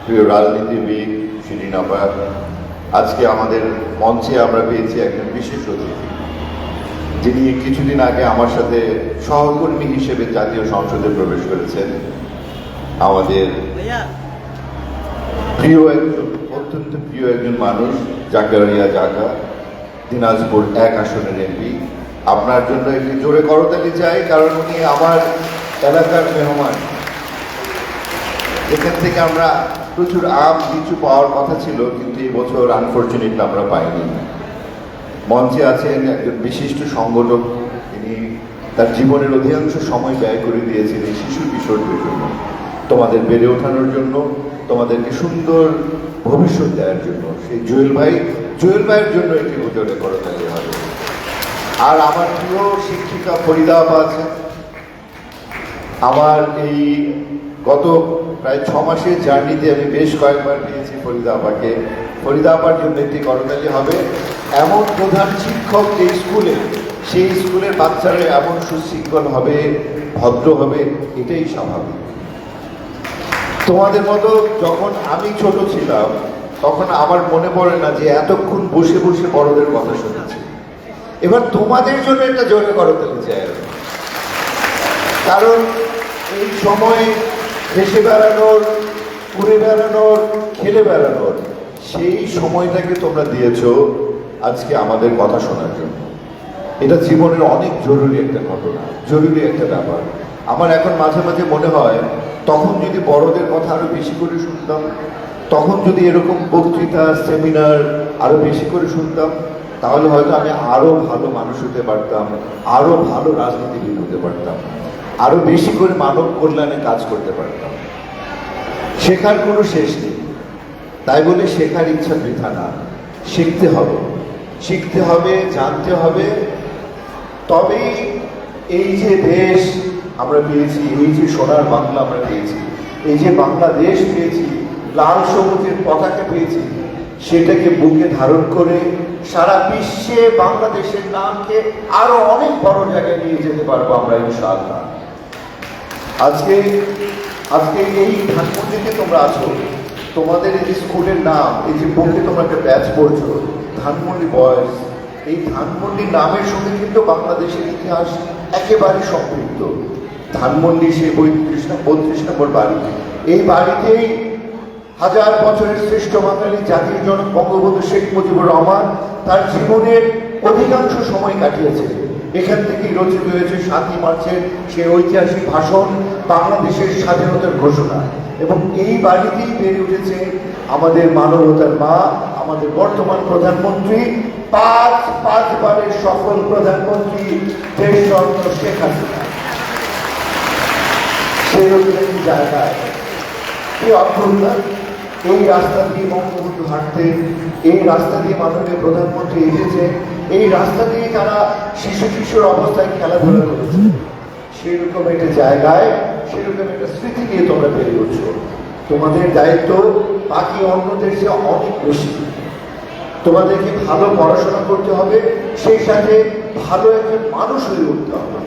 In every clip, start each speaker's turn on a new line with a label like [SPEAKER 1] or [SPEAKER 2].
[SPEAKER 1] প্রিয় রাজনীতিবিদ শিরিন আপা, আজকে আমাদের মঞ্চে আমরা পেয়েছি একজন বিশেষ অতিথি, যিনি কিছুদিন আগে আমার সাথে সহকর্মী হিসেবে জাতীয় সংসদে প্রবেশ করেছেন। আমাদের প্রিয় একজন, অত্যন্ত প্রিয় একজন মানুষ, জাকারিয়া জাকা, দিনাজপুর 1 আসনের এমপি। আপনার জন্য একটি জোরে করতালি চাই, কারণ উনি আমার এলাকার মেহমান। এখান থেকে আমরা প্রচুর আম লিচু পাওয়ার কথা ছিল, কিন্তু এই বছর আনফর্চুনেটলি আমরা পাইনি। মঞ্চে আছেন একজন বিশিষ্ট সংগঠক, তিনি তার জীবনের অধিকাংশ সময় ব্যয় করে দিয়েছেন এই শিশু কিশোরদের জন্য, তোমাদের বেড়ে ওঠানোর জন্য, তোমাদেরকে সুন্দর ভবিষ্যৎ দেওয়ার জন্য। সেই জুয়েল ভাইয়ের জন্য একটি জোরে করতালি হবে। আর আমার প্রিয় শিক্ষিকা ফরিদা আপা আছেন। আমার এই গত প্রায় 6 মাসের জার্নিতে আমি বেশ কয়েকবার পেয়েছি ফরিদা আপাকে। ফরিদা আপার জন্য একটি করতালি হবে। এমন প্রধান শিক্ষক এই স্কুলে, সেই স্কুলের বাচ্চারা এমন সুশৃঙ্খল হবে, ভদ্র হবে, এটাই স্বাভাবিক। তোমাদের মতো যখন আমি ছোট ছিলাম, তখন আমার মনে পড়ে না যে এতক্ষণ বসে বসে বড়দের কথা শুনেছি। এবার তোমাদের জন্য একটা জোরে করতালি চাই, কারণ এই সময় দেশে বেড়ানোর, ঘুরে বেড়ানোর, খেলে বেড়ানোর সেই সময়টাকে তোমরা দিয়েছ আজকে আমাদের কথা শোনার জন্য। এটা জীবনের অনেক জরুরি একটা ঘটনা, জরুরি একটা ব্যাপার। আমার এখন মাঝে মাঝে মনে হয়, তখন যদি বড়দের কথা আরো বেশি করে শুনতাম, তখন যদি এরকম বক্তৃতা, সেমিনার আরো বেশি করে শুনতাম, তাহলে হয়তো আমি আরো ভালো মানুষ হতে পারতাম, আরো ভালো রাজনীতিবিদ হতে পারতাম, আরো বেশি করে মানব কল্যাণে কাজ করতে পারতাম। শেখার কোনো শেষ নেই, তাই বলে শেখার ইচ্ছা বৃথা না। শিখতে হবে, শিখতে হবে, জানতে হবে। তবেই এই যে দেশ আমরা পেয়েছি, এই যে সোনার বাংলা আমরা পেয়েছি, এই যে বাংলাদেশ পেয়েছি, লাল সবুজের পতাকা পেয়েছি, সেটাকে বুকে ধারণ করে সারা বিশ্বে বাংলাদেশের নামকে আরো অনেক বড় জায়গায় নিয়ে যেতে পারবো আমরা ইনশাআল্লাহ। আজকে এই ধানমন্ডিতে তোমরা আছো, তোমাদের এই যে স্কুলের নাম, এই যে বুকে তোমরা একটা ব্যাচ পড়ছো, ধানমন্ডি বয়েজ, এই ধানমন্ডি নামের সঙ্গে কিন্তু বাংলাদেশের ইতিহাস একেবারে সম্পৃক্ত। ধানমন্ডি সেই 32 নম্বর বাড়ি, এই বাড়িতেই 1000 বছরের শ্রেষ্ঠ বাঙালি জাতির জনক বঙ্গবন্ধু শেখ মুজিবুর রহমান তার জীবনের অধিকাংশ সময় কাটিয়েছে। এখান থেকেই রচিত হয়েছে 7ই মার্চের সেই ঐতিহাসিক ভাষণ, বাংলাদেশের স্বাধীনতার ঘোষণা। এবং এই বাড়িতেই বেড়ে উঠেছে আমাদের মানবতার মা, আমাদের বর্তমান প্রধানমন্ত্রী, পাঁচবারের সফল প্রধানমন্ত্রী দেশরত্ন শেখ হাসিনা। সেরকম একটি জায়গায় এই অদ্ভুততা, এই রাস্তা দিয়ে বঙ্গবন্ধু হাঁটতেন, এই রাস্তা দিয়ে মাননীয় প্রধানমন্ত্রী এসেছে, এই রাস্তা দিয়ে তারা শিশু কিশোর অবস্থায় খেলাধুলা করেছে। সেরকম একটা জায়গায়, সেরকম একটা স্মৃতি নিয়ে তোমরা বেড়ে উঠছো। তোমাদের দায়িত্ব বাকি অন্যদের চেয়ে অনেক বেশি। তোমাদেরকে ভালো পড়াশোনা করতে হবে, সেই সাথে ভালো একজন মানুষ হয়ে উঠতে হবে।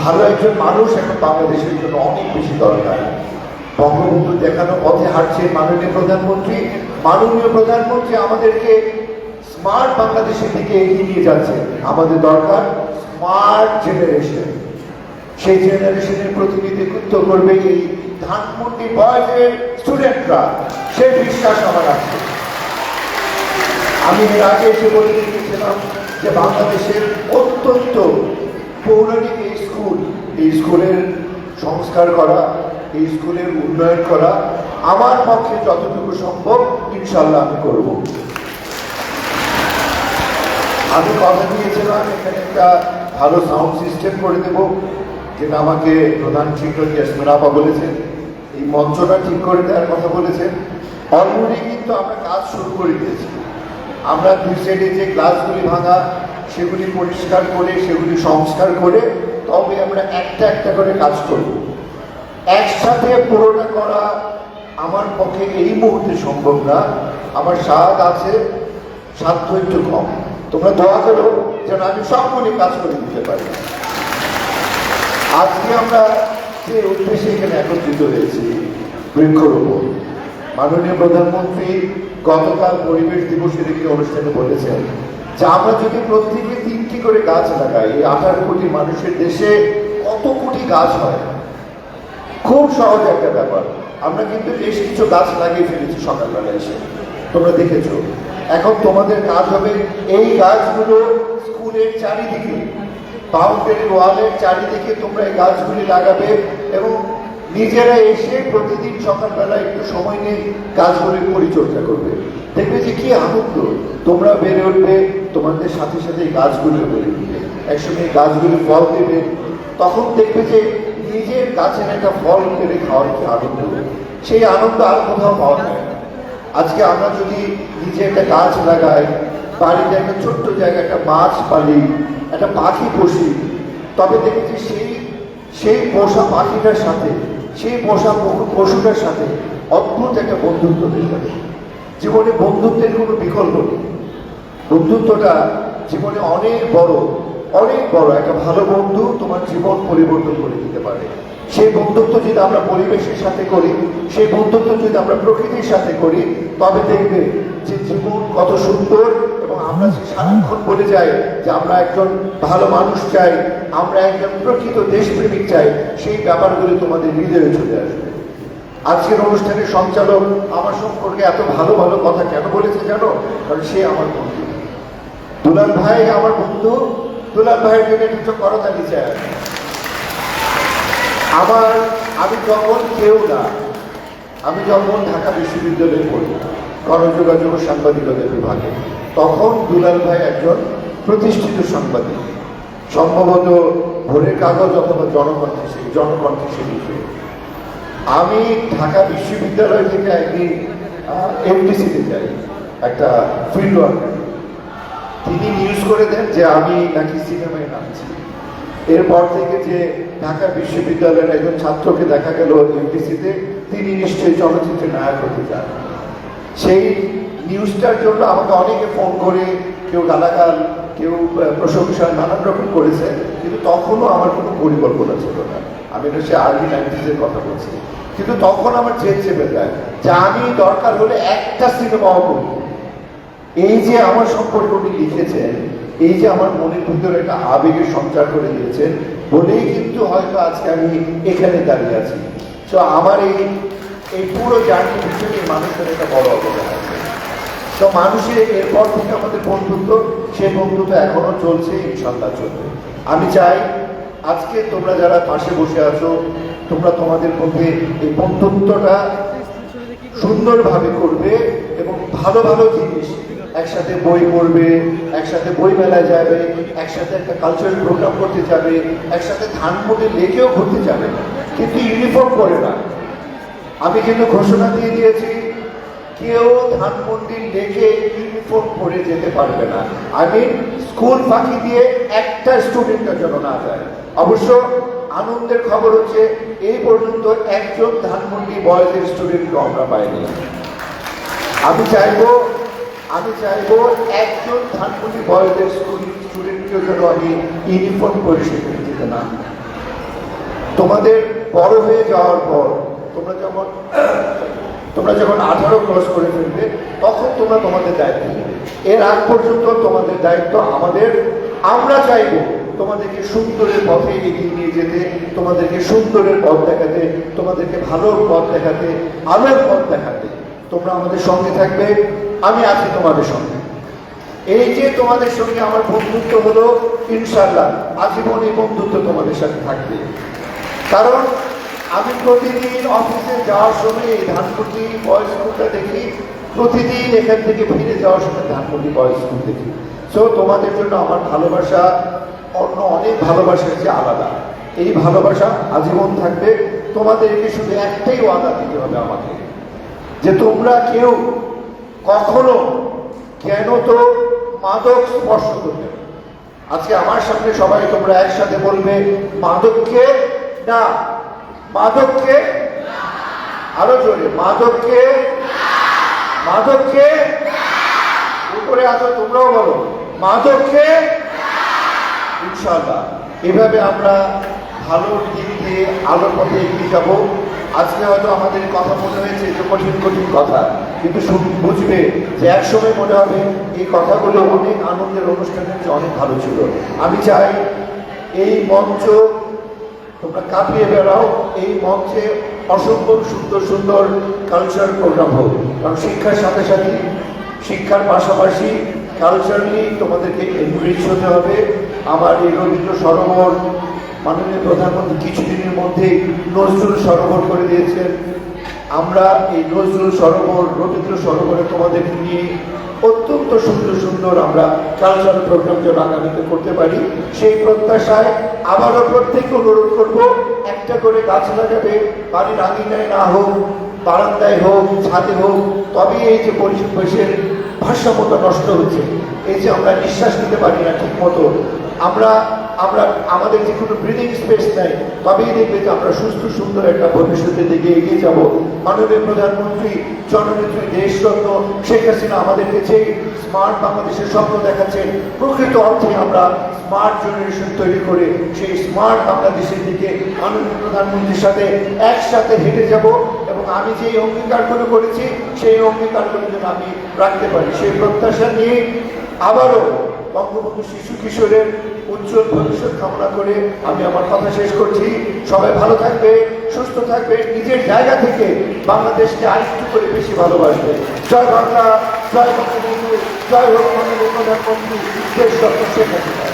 [SPEAKER 1] ভালো একজন মানুষ এখন বাংলাদেশের জন্য অনেক বেশি দরকার। বঙ্গবন্ধু দেখানো পথে হাঁটছে মাননীয় প্রধানমন্ত্রী। মাননীয় প্রধানমন্ত্রী আমাদেরকে স্মার্ট বাংলাদেশের দিকে এগিয়ে নিয়ে যাচ্ছে। আমাদের দরকার স্মার্ট জেনারেশন। সেই জেনারেশনের প্রতিনিধিত্ব করবে এই ধানমন্ডি বয়েজের স্টুডেন্টরা, সেই বিশ্বাস আমার আছে। আমি এর আগে এসে বলে দিয়েছিলাম যে বাংলাদেশের অত্যন্ত পৌরাণিক এই স্কুল, এই স্কুলের সংস্কার করা, এই স্কুলের উন্নয়ন করা আমার পক্ষে যতটুকু সম্ভব ইনশাল্লাহ আমি করব। আমি কথা দিয়েছিলাম এখানে একটা ভালো সাউন্ড সিস্টেম করে দেব, যেটা আমাকে প্রধান শিক্ষক ইয়াসমিন আপা বলেছেন। এই মঞ্চটা ঠিক করে দেওয়ার কথা বলেছেন। অলরেডি কিন্তু আমরা কাজ শুরু করে দিয়েছি। আমরা 2 সাইডে যে গ্লাসগুলি ভাঙা, সেগুলি পরিষ্কার করে, সেগুলি সংস্কার করে, তবে আমরা একটা একটা করে কাজ করব। একসাথে পুরোটা করা আমার পক্ষে এই মুহূর্তে সম্ভব না। আমার সাধ্য আছে, সাধ্য একটু কম। তোমরা দোয়া করো যেন আমি সবগুলি কাজ করে দিতে পারি। আজকে আমরা যে উদ্দেশ্যে এখানে একত্রিত হয়েছি, বৃক্ষরোপণ। মাননীয় প্রধানমন্ত্রী গতকাল পরিবেশ দিবসের একটি অনুষ্ঠানে বলেছেন যে আমরা যদি প্রত্যেকে 3টি করে গাছ লাগাই, এই 18 কোটি মানুষের দেশে কত কোটি গাছ হয়। খুব সহজ একটা ব্যাপার। আমরা কিন্তু বেশ কিছু গাছ লাগিয়ে ফেলেছি সকালবেলা এসে, তোমরা দেখেছো। এখন তোমাদের কাজ হবে এই গাছগুলো স্কুলের চারিদিকে, বাউন্ডারি ওয়ালের চারিদিকে তোমরা এই গাছগুলি লাগাবে এবং নিজেরা এসে প্রতিদিন সকালবেলা একটু সময় নিয়ে গাছগুলির পরিচর্যা করবে। দেখবে যে কি আনন্দ, তোমরা বেড়ে উঠবে, তোমাদের সাথে সাথে এই গাছগুলো বেড়ে উঠবে, একসঙ্গে এই গাছগুলি ফল দেবে। তখন দেখবে যে নিজের গাছের একটা ফল পেরে খাওয়ার কি আনন্দ, সেই আনন্দ আর কোথাও পাওয়া যায় না। আজকে আমরা যদি নিজে একটা গাছ লাগাই, বাড়িতে একটা ছোট্ট জায়গায় একটা মাছ পালি, একটা পাখি পুষি, তবে দেখেছি সেই পোষা পাখিটার সাথে, সেই পোষা পশুটার সাথে অদ্ভুত একটা বন্ধুত্ব হয়ে যাবে। জীবনে বন্ধুত্বের কোনো বিকল্প নেই। বন্ধুত্বটা জীবনে অনেক বড় একটা ভালো বন্ধু তোমার জীবন পরিবর্তন করে দিতে পারে। সেই বন্ধুত্ব যদি আমরা পরিবেশের সাথে করি, সেই বন্ধুত্ব যদি আমরা প্রকৃতির সাথে করি, তবে দেখবে যে জীবন কত সুন্দর। এবং আমরা যে সারাক্ষণ বলে যাই যে আমরা একজন ভালো মানুষ চাই, আমরা একজন প্রকৃত দেশপ্রেমিক চাই, সেই ব্যাপারগুলি তোমাদের হৃদয়ে চলে আসবে। আজকের অনুষ্ঠানের সঞ্চালক আমার সম্পর্কে এত ভালো ভালো কথা কেন বলেছে জানো? কারণ সে আমার বন্ধু। দুলাল ভাই আমার বন্ধু। দুলাল ভাইয়ের জন্য কিছু করতালি চাই। আমি যখন কেউ না, আমি যখন ঢাকা বিশ্ববিদ্যালয়ে পড়ি গণযোগাযোগ ও সাংবাদিকতার বিভাগে, তখন দুলাল ভাই একজন প্রতিষ্ঠিত সাংবাদিক, সম্ভবত ভোরের কাগজ অথবা জনকণ্ঠে সে লিখে। আমি ঢাকা বিশ্ববিদ্যালয় থেকে একদিন এফডিসিতে যাই, একটা ফিল্ড ওয়ার্কার। তিনি নিউজ করে দেন যে আমি নাকি সিনেমায় নামছি। এরপর থেকে যে ঢাকা বিশ্ববিদ্যালয়ের একজন ছাত্রকে দেখা গেল এফডিসিতে, তিনি নিশ্চয়ই চলচ্চিত্রে নায়ক হতে চান। সেই নিউজটার জন্য আমাকে অনেকে ফোন করে, কেউ গালাগাল, কেউ প্রশংসা, নানান রকম করেছে। কিন্তু তখনও আমার কোনো পরিকল্পনা ছিল না। আমি সে আর্লি 90s কথা বলছি। কিন্তু তখন আমার জেদ চেপে যায় যে আমি দরকার হলে একটা সিনেমাও করব। এই যে আমার সম্পর্কে উনি লিখেছেন, এই যে আমার মনের ভিতরে একটা আবেগের সঞ্চার করে দিয়েছেন, বলেই কিন্তু হয়তো আজকে আমি এখানে দাঁড়িয়ে আছি। তো আমার এই পুরো জার্নির পিছনে মানুষের একটা বড় অবদান আছে। তো মানুষের এরপর থেকে আমাদের বন্ধুত্ব, সেই বন্ধুত্ব এখনো চলছে, ইনশাল্লাহ চলবে। আমি চাই আজকে তোমরা যারা পাশে বসে আছো, তোমরা তোমাদের মধ্যে এই বন্ধুত্বটা সুন্দরভাবে করবে এবং ভালো ভালো জিনিস, একসাথে বই পড়বে, একসাথে বই মেলায় যাবে, একসাথে একটা কালচারাল প্রোগ্রাম করতে যাবে, একসাথে ধানমন্ডি লেকেও ঘুরতে যাবে, কিন্তু ইউনিফর্ম করে না। আমি কিন্তু ঘোষণা দিয়ে দিয়েছি, কেউ ধানমন্ডির লেকে ইউনিফর্ম পরে যেতে পারবে না। আমি স্কুল ফাঁকি দিয়ে একটা স্টুডেন্টের জন্য না যায়। অবশ্য আনন্দের খবর হচ্ছে এই পর্যন্ত একজন ধানমন্ডি বয়েজের স্টুডেন্টকে আমরা পাইনি। আমি চাইবো একজন ধানমন্ডি বয়েজের স্টুডেন্টকেও যেন আমি ইউনিফর্ম পরে সেখানে যেতে না। তোমাদের বড় হয়ে যাওয়ার পর তোমরা যখন 18 ক্রস করে ফেলবে, তখন তোমরা তোমাদের দায়িত্ব নেবে। এর আগ পর্যন্ত তোমাদের দায়িত্ব আমাদের। আমরা চাইব তোমাদেরকে সুন্দরের পথে এগিয়ে নিয়ে যেতে, তোমাদেরকে সুন্দরের পথ দেখাতে, তোমাদেরকে ভালোর পথ দেখাতে, আলোর পথ দেখাতে। তোমরা আমাদের সঙ্গে থাকবে, আমি আছি তোমাদের সঙ্গে। এই যে তোমাদের সঙ্গে আমার বন্ধুত্ব হলো, ইনশাল্লাহ আজীবন এই বন্ধুত্ব তোমাদের সাথে থাকবে। কারণ আমি প্রতিদিন অফিসে যাওয়ার সময় এই ধানমন্ডি বয়েজ স্কুলটা দেখি, প্রতিদিন এখান থেকে ফিরে যাওয়ার সময় ধানমন্ডি বয়েজ স্কুল দেখি। সো তোমাদের জন্য আমার ভালোবাসা অন্য অনেক ভালোবাসার চেয়ে আলাদা। এই ভালোবাসা আজীবন থাকবে। তোমাদেরকে শুধু একটাই ওয়াদা দিতে হবে আমাকে, যে তোমরা কেউ কখনো কেন তো মাদক স্পর্শ করবে। আজকে আমার সামনে সবাই তোমরা একসাথে বলবে, মাদককে না, মাদককে, আরো জোরে, মাদককে, মাদককে, উপরে আছো তোমরাও বলো, মাদককে। ইনশাআল্লাহ এভাবে আমরা ভালোর দিক দিয়ে আলোর পথে এগিয়ে যাব। আজকে হয়তো আমাদের এই কথা মনে হয়েছে যে কঠিন কঠিন কথা, কিন্তু বুঝবে যে একসময় মনে হবে এই কথাগুলো অনেক আনন্দের অনুষ্ঠানের চেয়ে অনেক ভালো ছিল। আমি চাই এই মঞ্চ তোমরা কাঁপিয়ে বেড়াও, এই মঞ্চে অসম্ভব সুন্দর সুন্দর কালচারাল প্রোগ্রাম হোক, কারণ শিক্ষার সাথে সাথে শিক্ষার পাশাপাশি কালচারালি তোমাদেরকে এনরিচ হতে হবে। আমার এই রবীন্দ্র সরোবর মাননীয় প্রধানমন্ত্রী কিছুদিনের মধ্যেই নজরুল সরোবর করে দিয়েছেন। আমরা এই নজরুল সরোবর রবীন্দ্র সরোবরে তোমাদেরকে নিয়ে অত্যন্ত সুন্দর সুন্দর আমরা কালচারাল প্রোগ্রাম যেন আগামীতে করতে পারি, সেই প্রত্যাশায় আবারও প্রত্যেককে অনুরোধ করবো একটা করে গাছ লাগাবে, বাড়ির আঙিনায় না হোক, বারান্দায় হোক, ছাদে হোক, তবেই এই যে পরিবেশের ভারসাম্যতা নষ্ট হচ্ছে, এই যে আমরা নিঃশ্বাস নিতে পারি না ঠিক মতো, আমরা আমরা আমাদের যে কোনো ব্রিদিং স্পেস নেই, তবেই দেখবে যে আমরা সুস্থ সুন্দর একটা ভবিষ্যতের দিকে এগিয়ে যাব। মাননীয় প্রধানমন্ত্রী জননেত্রী দেশরত্ন শেখ হাসিনা আমাদেরকে যে স্মার্ট বাংলাদেশের স্বপ্ন দেখাচ্ছে, প্রকৃত অর্থে আমরা স্মার্ট জেনারেশন তৈরি করে সেই স্মার্ট বাংলাদেশের দিকে মাননীয় প্রধানমন্ত্রীর সাথে একসাথে হেঁটে যাব, এবং আমি যে অঙ্গীকারগুলো করেছি সেই অঙ্গীকারগুলো যেন আমি রাখতে পারি, সেই প্রত্যাশা নিয়ে আবারও বঙ্গবন্ধু শিশু কিশোরের উজ্জ্বল ভবিষ্যৎ কামনা করে আমি আমার কথা শেষ করছি। সবাই ভালো থাকবে, সুস্থ থাকবে, নিজের জায়গা থেকে বাংলাদেশকে আরেকটু করে বেশি ভালোবাসবে। জয় বাংলা, জয় বঙ্গবন্ধু, জয় হোক মাননীয় প্রধানমন্ত্রী দেশরত্ন শেখ হাসিনা।